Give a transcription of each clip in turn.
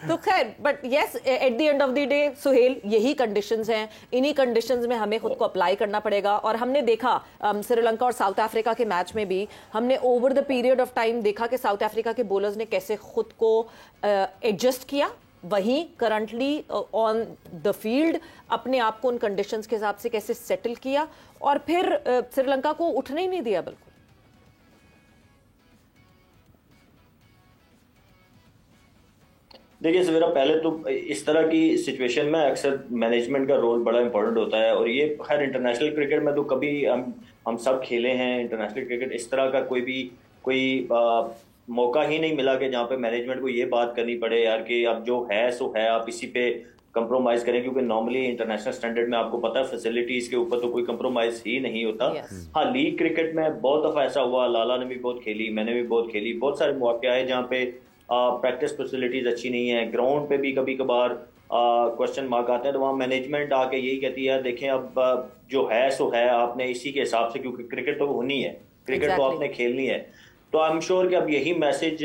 तो खैर, but yes, at the end of the day Suhail, यही कंडीशंस हैं, इन्हीं कंडीशंस में हमें खुद को अप्लाई करना पड़ेगा। और हमने देखा श्रीलंका और साउथ अफ्रीका के मैच में भी हमने over the period of time देखा कि साउथ अफ्रीका के बॉलर्स ने कैसे खुद को एडजस्ट किया, वहीं करंटली ऑन द फील्ड अपने आप को उन कंडीशंस के हिसाब से कैसे सेटल किया, और फिर श्रीलंका को उठने ही नहीं दिया बिल्कुल। देखिए सवेरा, पहले तो इस तरह की सिचुएशन में अक्सर मैनेजमेंट का रोल बड़ा इंपॉर्टेंट होता है। और ये खैर इंटरनेशनल क्रिकेट में तो कभी हम सब खेले हैं इंटरनेशनल क्रिकेट, इस तरह का कोई मौका ही नहीं मिला कि जहाँ पे मैनेजमेंट को ये बात करनी पड़े यार कि अब जो है सो है, आप इसी पे कंप्रोमाइज करें, क्योंकि नॉर्मली इंटरनेशनल स्टैंडर्ड में आपको पता है फैसिलिटीज के ऊपर तो कोई कंप्रोमाइज ही नहीं होता। हाँ, लीग क्रिकेट में बहुत दफा ऐसा हुआ, लाला ने भी बहुत खेली, मैंने भी बहुत खेली, बहुत सारे मौके आए जहाँ पे प्रैक्टिस फैसिलिटीज अच्छी नहीं है, ग्राउंड पे भी कभी कभार क्वेश्चन मार्क आते हैं, तो वहाँ मैनेजमेंट आके यही कहती है देखें अब जो है सो है, आपने इसी के हिसाब से, क्योंकि क्रिकेट तो होनी है, क्रिकेट तो आपने खेलनी है। तो आई एम श्योर कि अब यही मैसेज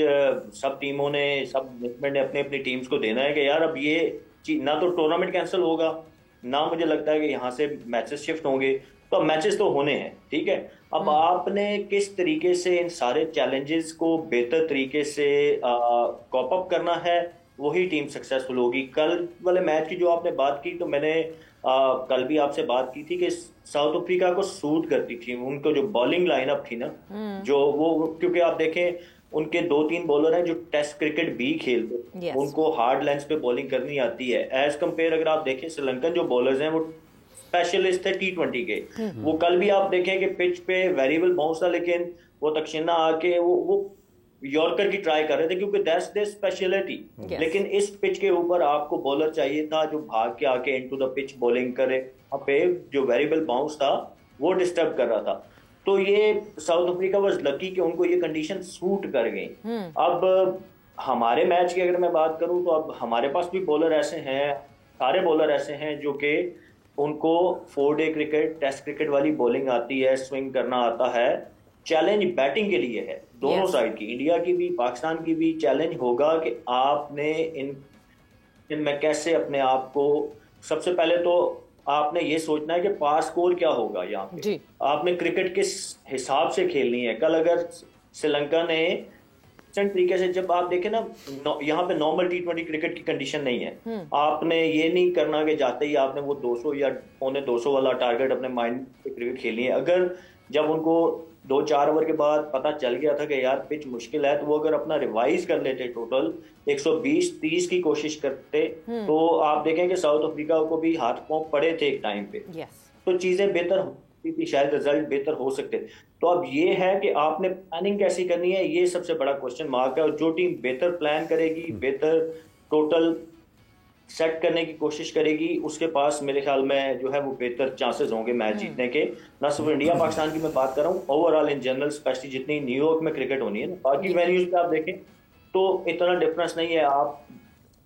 सब टीमों ने, सब मैनेजमेंट ने अपनी अपनी टीम्स को देना है कि यार अब ये ना तो टूर्नामेंट कैंसिल होगा, ना मुझे लगता है कि यहाँ से मैचेस शिफ्ट होंगे, तो अब मैचेस तो होने हैं, ठीक है। अब आपने किस तरीके से इन सारे चैलेंजेस को बेहतर तरीके से कॉप अप करना है, वही टीम सक्सेसफुल होगी। कल वाले मैच की जो आपने बात की, तो मैंने कल भी आपसे बात की थी कि साउथ अफ्रीका को सूट करती थी उनको जो बॉलिंग लाइनअप थी ना, जो वो, क्योंकि आप देखें उनके 2-3 बॉलर हैं जो टेस्ट क्रिकेट भी खेलते, उनको हार्ड लेंथ पे बॉलिंग करनी आती है। एज कंपेयर अगर आप देखें श्रीलंकन जो बॉलर्स हैं वो स्पेशलिस्ट थे T20 के। वो कल भी आप देखें कि पिच पे वेरिएबल बाउंस था, लेकिन वो तक्षिणा आके वो यॉर्कर की ट्राई कर रहे थे, क्योंकि दैट्स देयर स्पेशलिटी। लेकिन इस पिच के ऊपर आपको बॉलर चाहिए था जो भाग के आके इनटू द पिच बॉलिंग करे, वहां पे जो वेरिएबल बाउंस था वो डिस्टर्ब कर रहा था। तो ये साउथ अफ्रीका वाज लकी कि उनको ये कंडीशन सूट कर गई। अब हमारे मैच की अगर मैं बात करूं, तो अब हमारे पास भी बॉलर ऐसे हैं, सारे बॉलर ऐसे हैं जो कि उनको 4 डे क्रिकेट, टेस्ट क्रिकेट वाली बॉलिंग आती है, स्विंग करना आता है। चैलेंज बैटिंग के लिए है दोनों साइड की, इंडिया की भी पाकिस्तान की भी। चैलेंज होगा कि आपने इनमें कैसे अपने आप को, सबसे पहले तो आपने ये सोचना है कि पास स्कोर क्या होगा, यहाँ पे आपने क्रिकेट किस हिसाब से खेलनी है। कल अगर श्रीलंका ने तरीके से, जब आप देखें ना, यहाँ पे नॉर्मल T20 क्रिकेट की कंडीशन नहीं है। आपने ये नहीं करना कि जाते ही आपने वो 200 या 250 वाला टारगेट अपने माइंड पे क्रिकेट खेलनी है। अगर जब उनको 2-4 ओवर के बाद पता चल गया था कि यार पिच मुश्किल है, तो वो अगर अपना रिवाइज कर लेते, टोटल 120-30 की कोशिश करते, तो आप देखें कि साउथ अफ्रीका को भी हाथ पांव पड़े थे एक टाइम पे, तो चीजें बेहतर होती थी, शायद रिजल्ट बेहतर हो सकते। तो अब ये है कि आपने प्लानिंग कैसी करनी है, ये सबसे बड़ा क्वेश्चन मार्क है। और जो टीम बेहतर प्लान करेगी, बेहतर टोटल सेट करने की कोशिश करेगी, उसके पास मेरे ख्याल में जो है वो बेहतर चांसेस होंगे मैच जीतने के। ना सिर्फ इंडिया पाकिस्तान की मैं बात कर रहा हूँ, ओवरऑल इन जनरल, स्पेशली जितनी न्यूयॉर्क में क्रिकेट होनी है ना, बाकी वेन्यूज पे आप देखें तो इतना डिफरेंस नहीं है। आप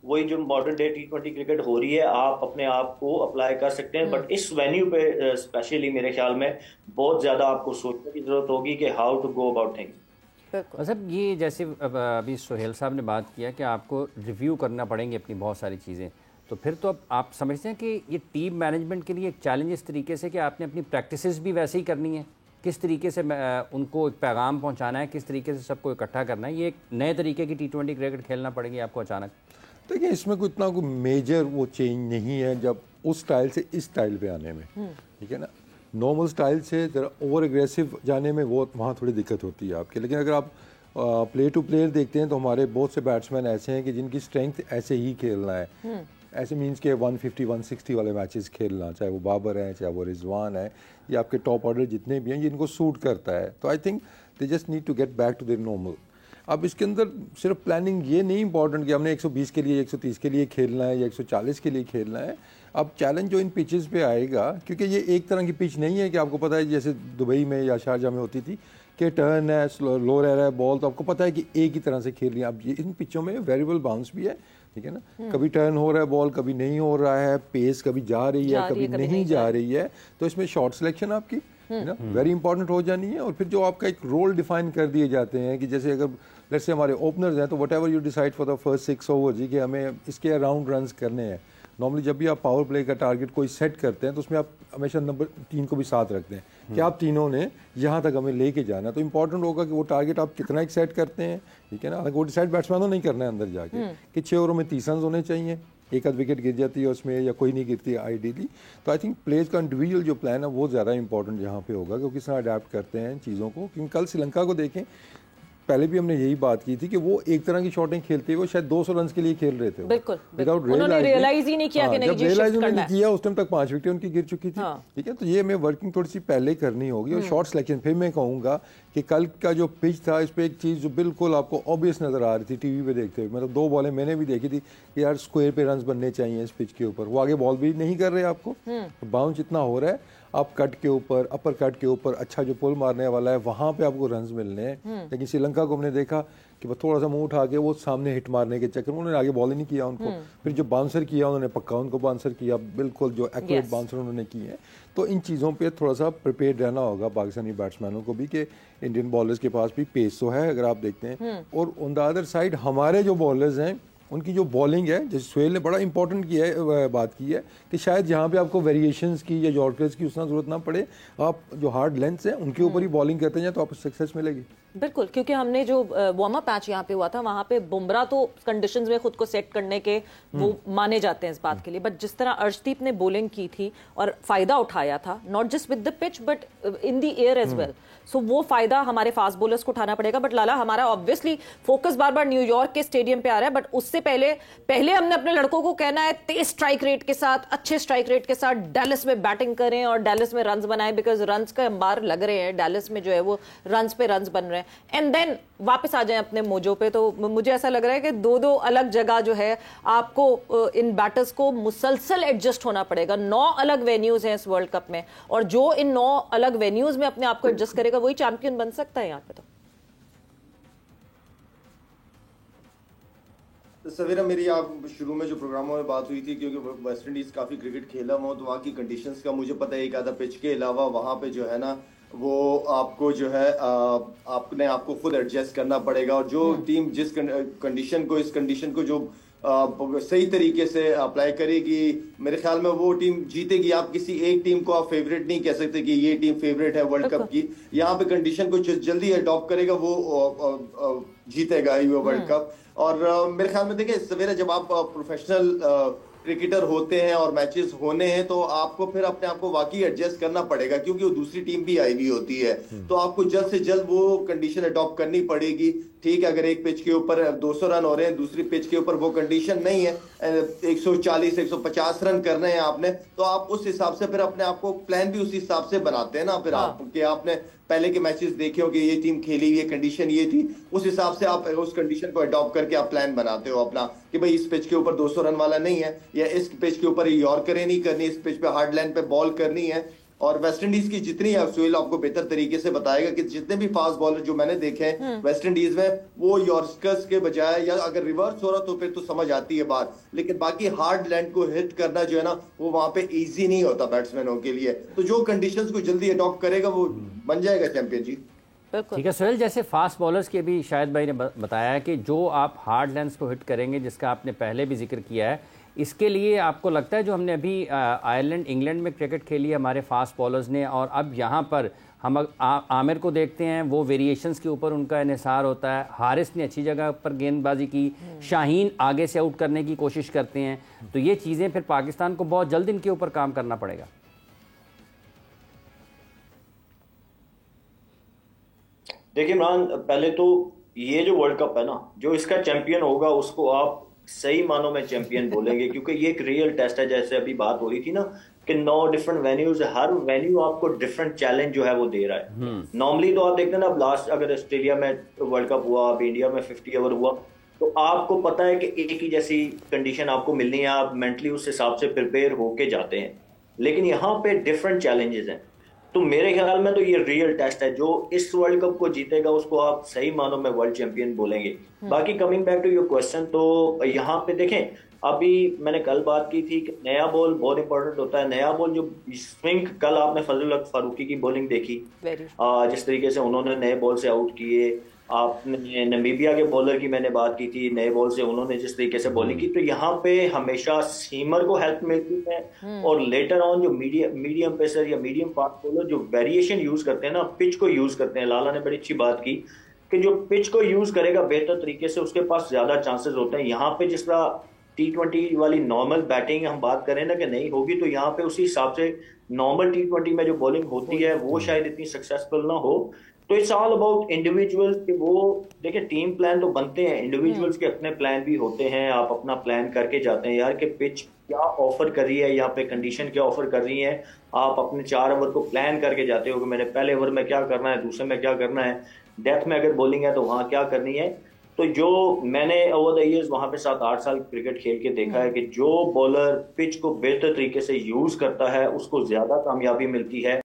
वही जो मॉडर्न डे T20 क्रिकेट हो रही है, आप अपने आप को अप्लाई कर सकते हैं, बट इस वेन्यू पे स्पेशली मेरे ख्याल में बहुत ज्यादा आपको सोचने की जरूरत होगी कि how to go about things. मतलब ये जैसे अभी सुहेल साहब ने बात किया कि आपको रिव्यू करना पड़ेंगे अपनी बहुत सारी चीज़ें, तो फिर तो अब आप समझते हैं कि ये टीम मैनेजमेंट के लिए एक चैलेंज इस तरीके से कि आपने अपनी प्रैक्टिसेस भी वैसे ही करनी है, किस तरीके से उनको एक पैगाम पहुंचाना है, किस तरीके से सबको इकट्ठा करना है। ये एक नए तरीके की T20 क्रिकेट खेलना पड़ेगी आपको अचानक। देखिए इसमें कोई इतना कोई मेजर वो चेंज नहीं है जब उस स्टाइल से इस स्टाइल पे आने में, ठीक है ना। नॉर्मल स्टाइल से ज़रा ओवर एग्रेसिव जाने में वो वहाँ थोड़ी दिक्कत होती है आपके। लेकिन अगर आप प्ले टू प्लेयर देखते हैं तो हमारे बहुत से बैट्समैन ऐसे हैं कि जिनकी स्ट्रेंथ ऐसे ही खेलना है, ऐसे मीन्स के 150-160 वाले मैचेस खेलना, चाहे वो बाबर हैं, चाहे वो रिजवान है, या आपके टॉप ऑर्डर जितने भी हैं, ये इनको सूट करता है। तो I think they just need to get back to their normal. अब इसके अंदर सिर्फ प्लानिंग ये नहीं इंपॉर्टेंट कि हमने 120 के लिए, 130 के लिए खेलना है या 140 के लिए खेलना है। अब चैलेंज जो इन पिचेस पे आएगा, क्योंकि ये एक तरह की पिच नहीं है कि आपको पता है जैसे दुबई में या शारजा में होती थी कि टर्न है, लो रह रहा है बॉल, तो आपको पता है कि एक ही तरह से खेलनी है। अब ये इन पिचों में वेरिएबल बाउंस भी है, ठीक है ना। कभी टर्न हो रहा है बॉल, कभी नहीं हो रहा है, पेस कभी जा रही है, कभी नहीं जा रही है। तो इसमें शॉट सिलेक्शन आपकी ना वेरी इंपॉर्टेंट हो जानी है। और फिर जो आपका एक रोल डिफाइन कर दिए जाते हैं कि जैसे अगर लेट्स से हमारे ओपनर्स हैं तो whatever you decide for the first 6 over जी कि हमें इसके अराउंड रन करने हैं। नॉर्मली जब भी आप पावर प्ले का टारगेट कोई सेट करते हैं तो उसमें आप हमेशा नंबर 3 को भी साथ रखते हैं कि आप तीनों ने यहाँ तक हमें लेके जाना है। तो इंपॉर्टेंट होगा कि वो टारगेट आप कितना एक सेट करते हैं, ठीक है ना। वो डिसाइड बैट्समैनों नहीं करना है अंदर जाके कि 6 ओवरों में 30 रन होने चाहिए, एक आध विकेट गिर जाती है उसमें या कोई नहीं गिरती है आइडियली। तो आई थिंक प्लेयर्स का इंडिविजुअल जो प्लान है वो ज़्यादा इंपॉर्टेंट यहाँ पे होगा कि किस तरह अडेप्ट करते हैं चीज़ों को। क्योंकि कल श्रीलंका को देखें, पहले भी हमने यही बात की थी कि वो एक तरह की शॉटिंग खेलते हुए शायद 200 रन के लिए खेल रहे थे। बिल्कुल, उन्होंने रियलाइज ही नहीं किया कि नहीं जी रियलाइज शिफ्ट उन्होंने करना है। किया उस टाइम तक 5 विकेटें उनकी गिर चुकी थी। ठीक है, तो ये हमें वर्किंग थोड़ी सी पहले करनी होगी। और शॉट सिलेक्शन फिर मैं कहूँगा कि कल का जो पिच था इस पर एक चीज़ जो बिल्कुल आपको ऑब्वियस नजर आ रही थी टीवी पे देखते हुए, मतलब 2 बॉलें मैंने भी देखी थी कि यार स्क्वायर पे रन बनने चाहिए इस पिच के ऊपर। वो आगे बॉल भी नहीं कर रहे आपको, बाउंस इतना हो रहा है, आप कट के ऊपर अपर कट के ऊपर अच्छा जो पुल मारने वाला है वहां पे आपको रन्स मिलने हैं। लेकिन श्रीलंका को हमने देखा कि बस थोड़ा सा मुंह उठा के वो सामने हिट मारने के चक्कर में उन्होंने आगे बॉल ही नहीं किया उनको। फिर जो बाउंसर किया उन्होंने पक्का उनको बाउंसर किया, बिल्कुल जो एक्यूरेट बाउंसर उन्होंने किए हैं। तो इन चीज़ों पे थोड़ा सा प्रिपेयर रहना होगा पाकिस्तानी बैट्समैनों को भी कि इंडियन बॉलर्स के पास भी पेस तो है अगर आप देखते हैं। और ऑन द अदर साइड हमारे जो बॉलर्स हैं उनकी जो बॉलिंग है, जैसे सुहेल ने बड़ा इंपॉर्टेंट किया है बात की है कि शायद यहाँ पे आपको वेरिएशंस की या यॉर्कर्स की उतना ज़रूरत ना पड़े, आप जो हार्ड लेंथ्स हैं उनके ऊपर ही बॉलिंग करते हैं तो आपको सक्सेस मिलेगी। बिल्कुल, क्योंकि हमने जो वार्म अप मैच यहाँ पे हुआ था वहां पे बुमराह तो कंडीशंस में खुद को सेट करने के वो माने जाते हैं इस बात के लिए, बट जिस तरह अर्शदीप ने बॉलिंग की थी और फायदा उठाया था, not just with the pitch but in the air as well, so वो फायदा हमारे फास्ट बॉलर्स को उठाना पड़ेगा। बट लाला, हमारा ऑब्वियसली फोकस बार बार न्यूयॉर्क के स्टेडियम पे आ रहा है, बट उससे पहले हमने अपने लड़कों को कहना है तेज स्ट्राइक रेट के साथ, अच्छे स्ट्राइक रेट के साथ डैलस में बैटिंग करें और डैलस में रन्स बनाएं, बिकॉज रन्स का अंबार लग रहे हैं डैलस में, जो है वो रन्स पे रन्स बन रहे हैं, एंड देन वापस आ जाएं अपने मोजो पे। तो मुझे ऐसा लग रहा है कि 2-2 अलग जगह जो है आपको इन बैटर्स को मुसलसल एडजस्ट होना पड़ेगा। 9 अलग वेन्यूज हैं इस वर्ल्ड कप में, और जो इन 9 अलग वेन्यूज में अपने आप को एडजस्ट करेगा वही चैंपियन बन सकता है यहाँ पे। तो सवेरा, मेरी आप शुरू में जो प्रोग्रामों में बात हुई थी, क्योंकि वेस्ट इंडीज काफ़ी क्रिकेट खेला हुआ तो वहाँ की कंडीशंस का मुझे पता है। एक आधा पिच के अलावा वहाँ पे जो है ना वो आपको जो है आपको खुद एडजस्ट करना पड़ेगा। और जो टीम जिस कंडीशन को, इस कंडीशन को जो सही तरीके से अप्लाई करेगी, मेरे ख्याल में वो टीम जीतेगी। आप किसी एक टीम को आप फेवरेट नहीं कह सकते कि ये टीम फेवरेट है वर्ल्ड कप की। यहाँ पे कंडीशन को जो जल्दी अडॉप्ट करेगा वो जीतेगा ये वर्ल्ड कप। और मेरे ख्याल में देखिए सवेरा, जब आप प्रोफेशनल क्रिकेटर होते हैं और मैचेस होने हैं तो आपको फिर अपने आप को वाकई एडजस्ट करना पड़ेगा, क्योंकि वो दूसरी टीम भी आई हुई होती है। तो आपको जल्द से जल्द वो कंडीशन अडॉप्ट करनी पड़ेगी। ठीक है, अगर एक पिच के ऊपर 200 रन हो रहे हैं, दूसरी पिच के ऊपर वो कंडीशन नहीं है, 140-150 रन करने हैं आपने, तो आप उस हिसाब से फिर अपने आप को प्लान भी उस हिसाब से बनाते हैं ना। फिर आपने पहले के मैचेस देखे हो कि ये टीम खेली, ये कंडीशन ये थी, उस हिसाब से आप उस कंडीशन को अडॉप्ट करके आप प्लान बनाते हो अपना कि भाई इस पिच के ऊपर 200 रन वाला नहीं है, या इस पिच के ऊपर यॉर्कर नहीं करनी, इस पिच पे हार्ड लाइन पे बॉल करनी है। और वेस्ट इंडीज की जितनी सुहेल आपको बेहतर तरीके से बताएगा कि जितने भी फास्ट बॉलर जो मैंने देखे हैं वेस्ट इंडीज में, वो यॉर्कर्स के बजाय, या अगर रिवर्स हो रहा तो फिर तो समझ आती है बात, लेकिन बाकी हार्ड लैंड को हिट करना जो है ना वो वहां पे इजी नहीं होता बैट्समैनों के लिए। तो जो कंडीशंस को जल्दी अडॉप्ट करेगा वो बन जाएगा चैंपियन जी। ठीक है सुहेल, जैसे फास्ट बॉलर्स के भी शायद भाई ने बताया है कि जो आप हार्ड लेंस को हिट करेंगे, जिसका आपने पहले भी जिक्र किया है, इसके लिए आपको लगता है जो हमने अभी आयरलैंड इंग्लैंड में क्रिकेट खेली है हमारे फास्ट बॉलर्स ने, और अब यहाँ पर हम आमिर को देखते हैं, वो वेरिएशंस के ऊपर उनका इन्हिसार होता है। हारिस ने अच्छी जगह पर गेंदबाजी की, शाहीन आगे से आउट करने की कोशिश करते हैं, तो ये चीज़ें फिर पाकिस्तान को बहुत जल्द इनके ऊपर काम करना पड़ेगा। देखिए इमरान, पहले तो ये जो वर्ल्ड कप है ना, जो इसका चैंपियन होगा उसको आप सही मानों में चैंपियन बोलेंगे, क्योंकि ये एक रियल टेस्ट है। जैसे अभी बात हो रही थी ना कि 9 डिफरेंट वेन्यूज, हर वेन्यू आपको डिफरेंट चैलेंज जो है वो दे रहा है। नॉर्मली तो आप देखते हैं ना, लास्ट अगर ऑस्ट्रेलिया में वर्ल्ड कप हुआ, अब इंडिया में 50 ओवर हुआ, तो आपको पता है कि एक ही जैसी कंडीशन आपको मिलनी है, आप मेंटली उस हिसाब से प्रिपेयर होके जाते हैं। लेकिन यहाँ पे डिफरेंट चैलेंजेस हैं, तो मेरे ख्याल में तो ये रियल टेस्ट है। जो इस वर्ल्ड कप को जीतेगा उसको आप सही मानों में वर्ल्ड चैंपियन बोलेंगे। बाकी coming back to your question, तो यहाँ पे देखें, अभी मैंने कल बात की थी कि नया बॉल बहुत इंपॉर्टेंट होता है। नया बॉल जो स्विंग, कल आपने फजल फारूकी की बॉलिंग देखी, जिस तरीके से उन्होंने नए बॉल से आउट किए, आपने नमीबिया के बॉलर की मैंने बात की थी, नए बॉल से उन्होंने जिस तरीके से बॉलिंग की, तो यहाँ पे हमेशा सीमर को हेल्प मिलती है। और लेटर ऑन जो मीडियम पेसर या मीडियम फास्ट बॉलर जो वेरिएशन यूज करते हैं ना, पिच को यूज करते हैं, लाला ने बड़ी अच्छी बात की कि जो पिच को यूज करेगा बेहतर तरीके से उसके पास ज्यादा चांसेस होते हैं। यहाँ पे जिस तरह T20 वाली नॉर्मल बैटिंग हम बात करें ना कि नहीं होगी, तो यहाँ पे उसी हिसाब से नॉर्मल T20 में जो बॉलिंग होती है वो शायद इतनी सक्सेसफुल ना हो। तो इट्स ऑल अबाउट इंडिविजुअल्स के, वो देखिए टीम प्लान तो बनते हैं, इंडिविजुअल्स के अपने प्लान भी होते हैं। आप अपना प्लान करके जाते हैं यार कि पिच क्या ऑफर कर रही है, यहाँ पे कंडीशन क्या ऑफर कर रही है। आप अपने 4 ओवर को प्लान करके जाते हो कि मैंने पहले ओवर में क्या करना है, दूसरे में क्या करना है, डेथ में अगर बॉलिंग है तो वहां क्या करनी है। तो जो मैंने ओवर द ईयर्स वहां पे 7-8 साल क्रिकेट खेल के देखा है कि जो बॉलर पिच को बेहतर तरीके से यूज करता है उसको ज्यादा कामयाबी मिलती है।